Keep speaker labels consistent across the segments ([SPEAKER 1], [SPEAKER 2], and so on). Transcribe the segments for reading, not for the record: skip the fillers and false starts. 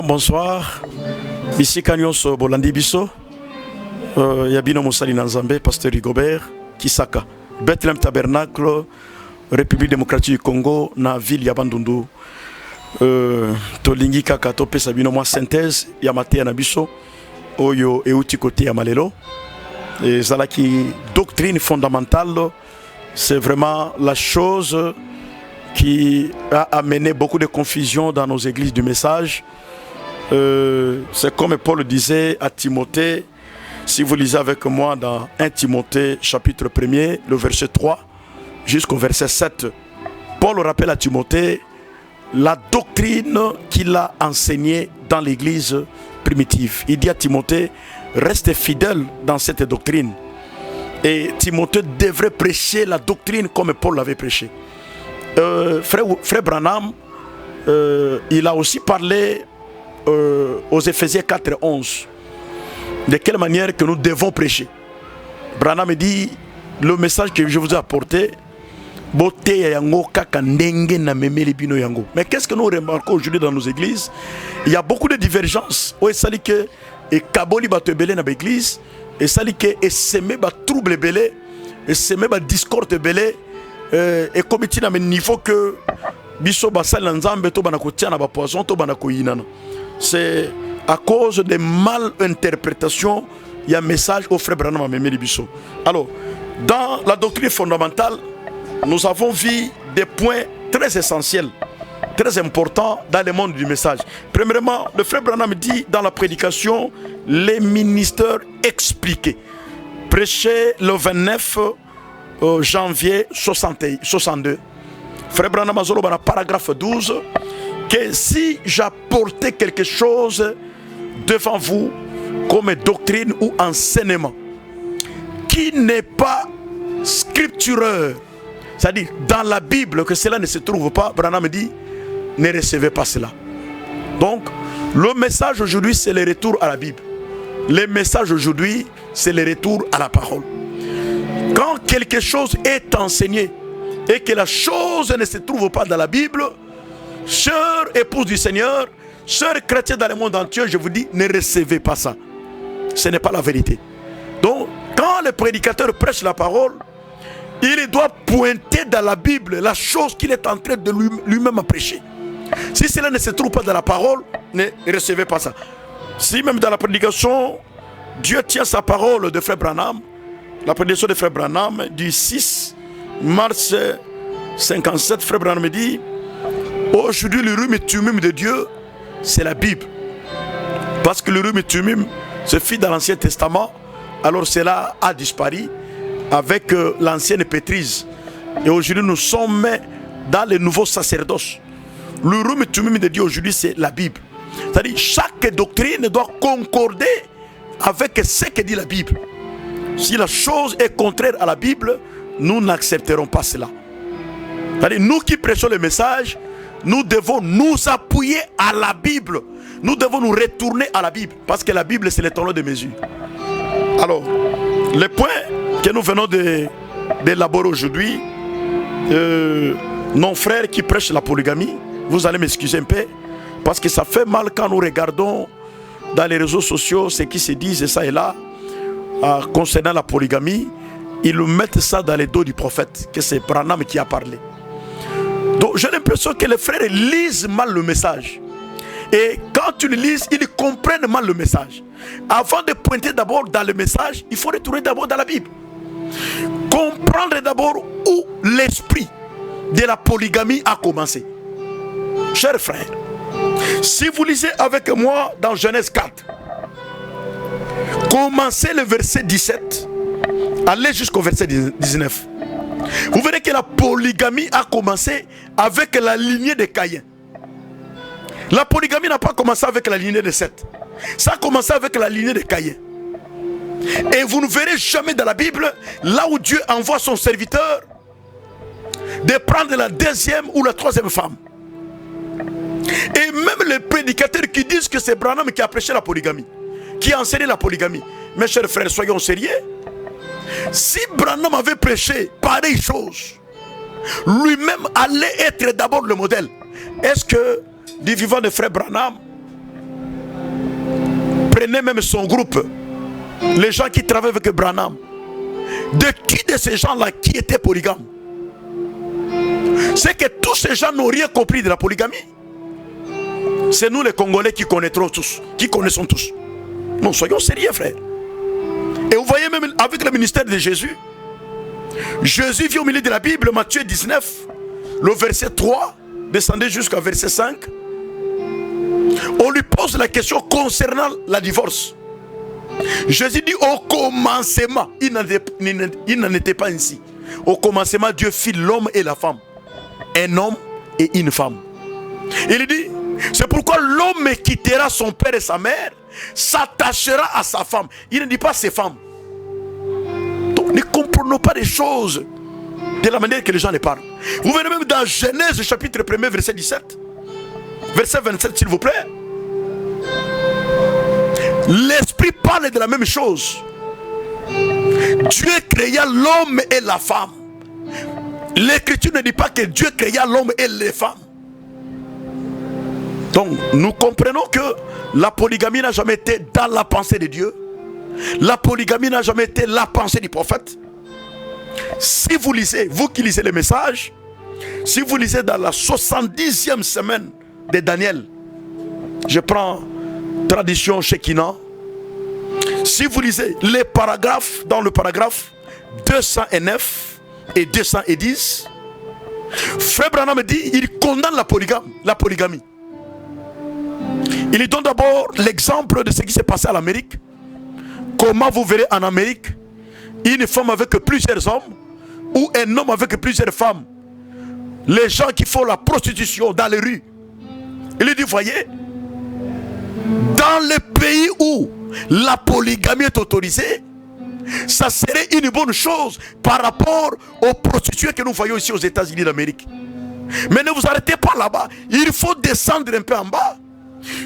[SPEAKER 1] bonsoir. Ici Kanyos Bolandi Bisso. Yabino Moussali Nanzambe, pasteur Rigobert, Kisaka. Bethlehem Tabernacle, République démocratique du Congo, na ville Yabandundu. Tolingi Kaka Tope Sabino moi synthèse, Yamate Yanabiso, Oyo Euti côté Yamalelo. Et Zalaki, doctrine fondamentale, c'est vraiment la chose qui a amené beaucoup de confusion dans nos églises du message. C'est comme Paul disait à Timothée, si vous lisez avec moi dans 1 Timothée chapitre 1er, le verset 3 jusqu'au verset 7, Paul rappelle à Timothée la doctrine qu'il a enseignée dans l'église primitive. Il dit à Timothée, reste fidèle dans cette doctrine. Et Timothée devrait prêcher la doctrine comme Paul l'avait prêché. Frère Branham, il a aussi parlé aux Éphésiens 4 et 11 de quelle manière que nous devons prêcher. Branham dit, le message que je vous ai apporté, mais qu'est-ce que nous remarquons aujourd'hui dans nos églises? Il y a beaucoup de divergences. Et Kaboli bato belé na l'église, et sali que et semé ba trouble belé, et semé ba discorde belé, et comme il na niveau que biso ba sal nzambe to bana ko tia na ba poison to bana ko yinana. C'est à cause de mal interprétation, il y a un message au frère Branham Memeli Bisso. Alors, dans la doctrine fondamentale, nous avons vu des points très essentiels, très important dans le monde du message. Premièrement, le frère Branham dit dans la prédication, les ministères expliqués. Prêché le 29 janvier 62. Frère Branham Azolo, dans le paragraphe 12, que si j'apportais quelque chose devant vous comme doctrine ou enseignement qui n'est pas scriptureux, c'est-à-dire dans la Bible que cela ne se trouve pas, Branham dit, ne recevez pas cela. Donc, le message aujourd'hui, c'est le retour à la Bible. Le message aujourd'hui, c'est le retour à la parole. Quand quelque chose est enseigné et que la chose ne se trouve pas dans la Bible, chère épouse du Seigneur, chers chrétiens dans le monde entier, je vous dis, ne recevez pas ça. Ce n'est pas la vérité. Donc, quand le prédicateur prêche la parole, il doit pointer dans la Bible la chose qu'il est en train de lui-même prêcher. Si cela ne se trouve pas dans la parole, ne recevez pas ça. Si même dans la prédication, Dieu tient sa parole de frère Branham, la prédication de frère Branham du 6 mars 57, frère Branham dit, aujourd'hui le rhume et tumum de Dieu, c'est la Bible. Parce que le rhume et tumum se fit dans l'Ancien Testament, alors cela a disparu avec l'ancienne pétrise. Et aujourd'hui nous sommes dans le nouveau sacerdoce. Le rhume et tumum de Dieu aujourd'hui c'est la Bible. C'est-à-dire chaque doctrine doit concorder avec ce que dit la Bible. Si la chose est contraire à la Bible, nous n'accepterons pas cela. C'est-à-dire nous qui prêchons le message, nous devons nous appuyer à la Bible. Nous devons nous retourner à la Bible. Parce que la Bible, c'est le tonneau de mesure. Alors, le point que nous venons d'élaborer aujourd'hui, nos frères qui prêchent la polygamie, vous allez m'excuser un peu, parce que ça fait mal quand nous regardons dans les réseaux sociaux ce qui se dit et ça et là, concernant la polygamie, ils mettent ça dans les dos du prophète, que c'est Branham qui a parlé. Donc j'ai l'impression que les frères lisent mal le message. Et quand tu le lises, ils comprennent mal le message. Avant de pointer d'abord dans le message, il faut retourner d'abord dans la Bible. Comprendre d'abord où l'esprit de la polygamie a commencé. Chers frères, si vous lisez avec moi dans Genèse 4, commencez le verset 17, allez jusqu'au verset 19. Vous verrez que la polygamie a commencé avec la lignée de Caïn. La polygamie n'a pas commencé avec la lignée de Seth. Ça a commencé avec la lignée de Caïn. Et vous ne verrez jamais dans la Bible, là où Dieu envoie son serviteur, de prendre la deuxième ou la troisième femme. Et même les prédicateurs qui disent que c'est Branham qui a prêché la polygamie, qui a enseigné la polygamie. Mes chers frères, soyons sérieux. Si Branham avait prêché pareille chose, lui-même allait être d'abord le modèle. Est-ce que du vivant de frère Branham, Prenez même son groupe, les gens qui travaillent avec Branham. De qui de ces gens-là qui étaient polygames? C'est que tous ces gens n'ont rien compris de la polygamie. C'est nous les Congolais qui connaîtrons tous, qui connaissons tous. Non, soyons sérieux, frère. Et vous voyez même avec le ministère de Jésus, Jésus vit au milieu de la Bible, Matthieu 19, le verset 3, descendez jusqu'à verset 5. On lui pose la question concernant la divorce. Jésus dit au commencement, il n'en était pas ainsi. Au commencement, Dieu fit l'homme et la femme. Un homme et une femme. Il dit, c'est pourquoi l'homme quittera son père et sa mère, s'attachera à sa femme. Il ne dit pas ses femmes. Donc ne comprenons pas les choses de la manière que les gens les parlent. Vous venez même dans Genèse chapitre 1 verset 17. Verset 27 s'il vous plaît. L'esprit parle de la même chose. Dieu créa l'homme et la femme. L'écriture ne dit pas que Dieu créa l'homme et les femmes. Donc nous comprenons que la polygamie n'a jamais été dans la pensée de Dieu. La polygamie n'a jamais été la pensée du prophète. Si vous lisez, vous qui lisez les messages, si vous lisez dans la 70e semaine de Daniel, je prends tradition Shekinah, si vous lisez les paragraphes, dans le paragraphe 209 et 210, Frère Branham dit, il condamne la polygamie. Il donne d'abord l'exemple de ce qui s'est passé en Amérique. Comment vous verrez en Amérique une femme avec plusieurs hommes ou un homme avec plusieurs femmes. Les gens qui font la prostitution dans les rues. Il dit, voyez, dans les pays où la polygamie est autorisée, ça serait une bonne chose par rapport aux prostituées que nous voyons ici aux États-Unis d'Amérique. Mais ne vous arrêtez pas là-bas. Il faut descendre un peu en bas.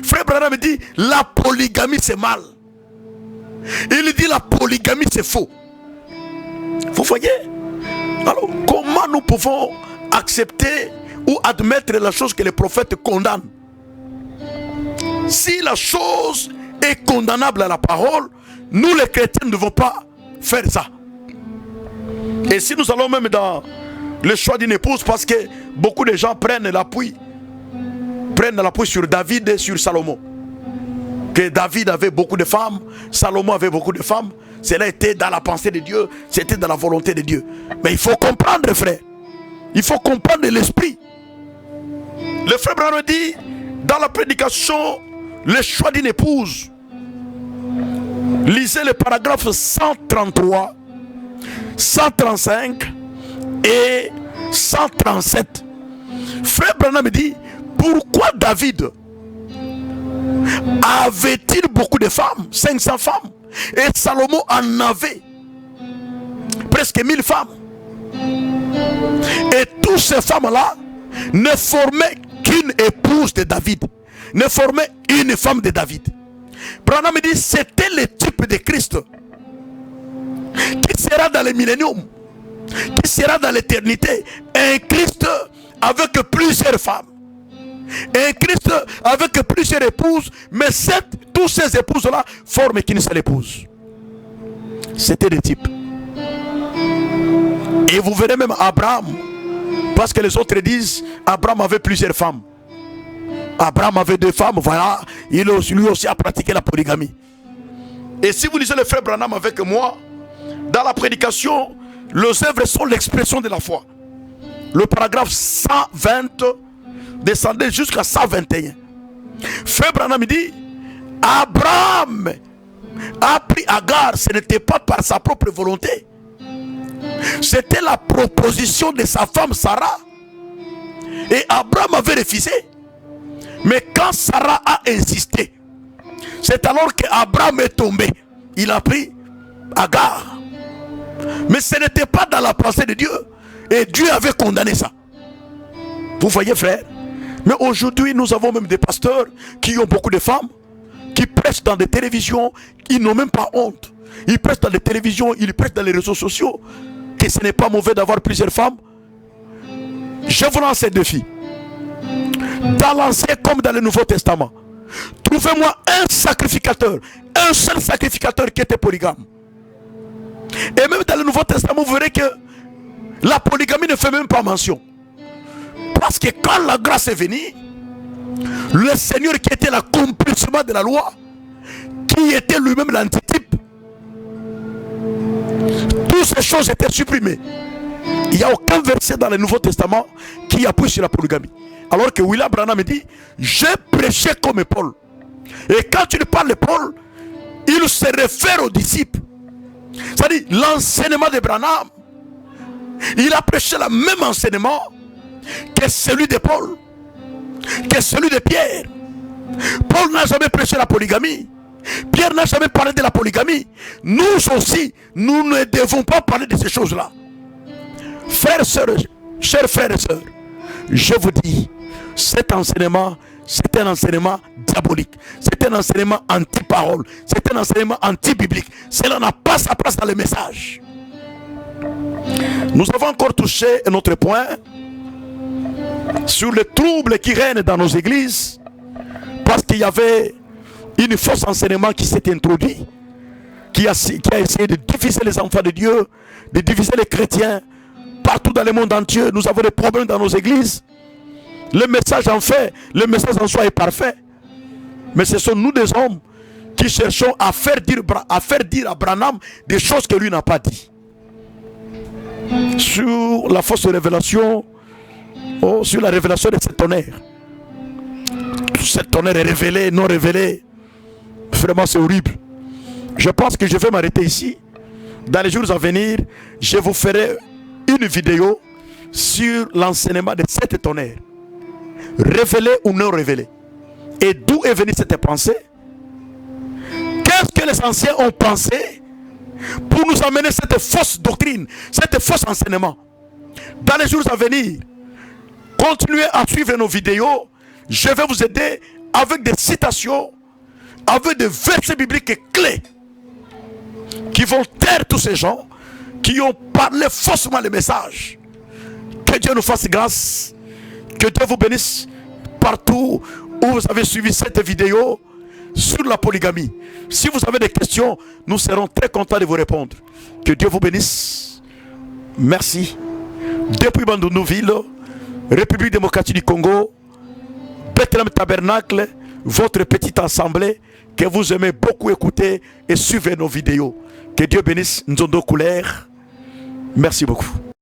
[SPEAKER 1] Frère Branham dit, la polygamie c'est mal. Il dit, la polygamie c'est faux. Vous voyez? Alors, comment nous pouvons accepter ou admettre la chose que les prophètes condamnent? Si la chose est condamnable à la parole, nous les chrétiens ne devons pas faire ça. Et si nous allons même dans le choix d'une épouse, parce que beaucoup de gens prennent l'appui sur David et sur Salomon, que David avait beaucoup de femmes, Salomon avait beaucoup de femmes, cela était dans la pensée de Dieu, c'était dans la volonté de Dieu. Mais il faut comprendre, frère, il faut comprendre l'esprit. Le frère Branham dit dans la prédication, le choix d'une épouse, lisez les paragraphes 133, 135 et 137. Frère Branham dit, pourquoi David avait-il beaucoup de femmes, 500 femmes, et Salomon en avait presque 1000 femmes, et toutes ces femmes-là ne formaient qu'une épouse de David, ne formaient une femme de David. Branham dit, c'était le type de Christ qui sera dans le millénium, qui sera dans l'éternité, un Christ avec plusieurs femmes, un Christ avec plusieurs épouses, mais toutes ces épouses-là forment qu'une seule épouse. C'était le type. Et vous verrez même Abraham, parce que les autres disent Abraham avait plusieurs femmes. Abraham avait 2 femmes, voilà, lui aussi a pratiqué la polygamie. Et si vous lisez le frère Branham avec moi, dans la prédication, les œuvres sont l'expression de la foi. Le paragraphe 120, descendez jusqu'à 121. Frère Branham dit, Abraham a pris Agar, ce n'était pas par sa propre volonté. C'était la proposition de sa femme Sarah. Et Abraham avait refusé. Mais quand Sarah a insisté, c'est alors qu'Abraham est tombé. Il a pris Agar. Mais ce n'était pas dans la pensée de Dieu. Et Dieu avait condamné ça. Vous voyez, frère? Mais aujourd'hui, nous avons même des pasteurs qui ont beaucoup de femmes, qui prêchent dans des télévisions, ils n'ont même pas honte. Ils prêchent dans les télévisions, ils prêchent dans les réseaux sociaux, que ce n'est pas mauvais d'avoir plusieurs femmes. Je vous lance ces défis. Dans l'Ancien comme dans le Nouveau Testament, trouvez-moi un sacrificateur, un seul sacrificateur qui était polygame. Et même dans le Nouveau Testament, vous verrez que la polygamie ne fait même pas mention. Parce que quand la grâce est venue, le Seigneur qui était l'accomplissement de la loi, qui était lui-même l'antitype, toutes ces choses étaient supprimées. Il n'y a aucun verset dans le Nouveau Testament qui appuie sur la polygamie. Alors que William Branham me dit, j'ai prêché comme Paul. Et quand tu parles de Paul, il se réfère aux disciples. C'est-à-dire l'enseignement de Branham, il a prêché le même enseignement que celui de Paul, que celui de Pierre. Paul n'a jamais prêché la polygamie. Pierre n'a jamais parlé de la polygamie. Nous aussi, nous ne devons pas parler de ces choses-là. Frères, sœurs, chers frères et sœurs, je vous dis, cet enseignement, c'est un enseignement diabolique. C'est un enseignement anti-parole. C'est un enseignement anti-biblique. Cela n'a pas sa place dans le message. Nous avons encore touché un autre point sur les troubles qui règnent dans nos églises, parce qu'il y avait une fausse enseignement qui s'est introduit, qui a essayé de diviser les enfants de Dieu, de diviser les chrétiens partout dans le monde entier. Nous avons des problèmes dans nos églises. Le message en fait, le message en soi est parfait, mais ce sont nous des hommes qui cherchons à faire dire à Branham des choses que lui n'a pas dit. Sur la fausse révélation, sur la révélation de ce tonnerre. Ce tonnerre est révélé, non révélé. Vraiment, c'est horrible. Je pense que je vais m'arrêter ici. Dans les jours à venir, je vous ferai une vidéo sur l'enseignement de cette tonnerre. Révélé ou non révélé. Et d'où est venue cette pensée? Qu'est-ce que les anciens ont pensé pour nous amener cette fausse doctrine, cette fausse enseignement? Dans les jours à venir, continuez à suivre nos vidéos. Je vais vous aider avec des citations, avec des versets bibliques clés qui vont taire tous ces gens qui ont parlé faussement le message. Que Dieu nous fasse grâce. Que Dieu vous bénisse partout où vous avez suivi cette vidéo sur la polygamie. Si vous avez des questions, nous serons très contents de vous répondre. Que Dieu vous bénisse. Merci. Depuis Bandundu-Ville, République démocratique du Congo, Bethlehem Tabernacle, votre petite assemblée que vous aimez beaucoup écouter et suivre nos vidéos. Que Dieu bénisse Nzondo Couleur. Merci beaucoup.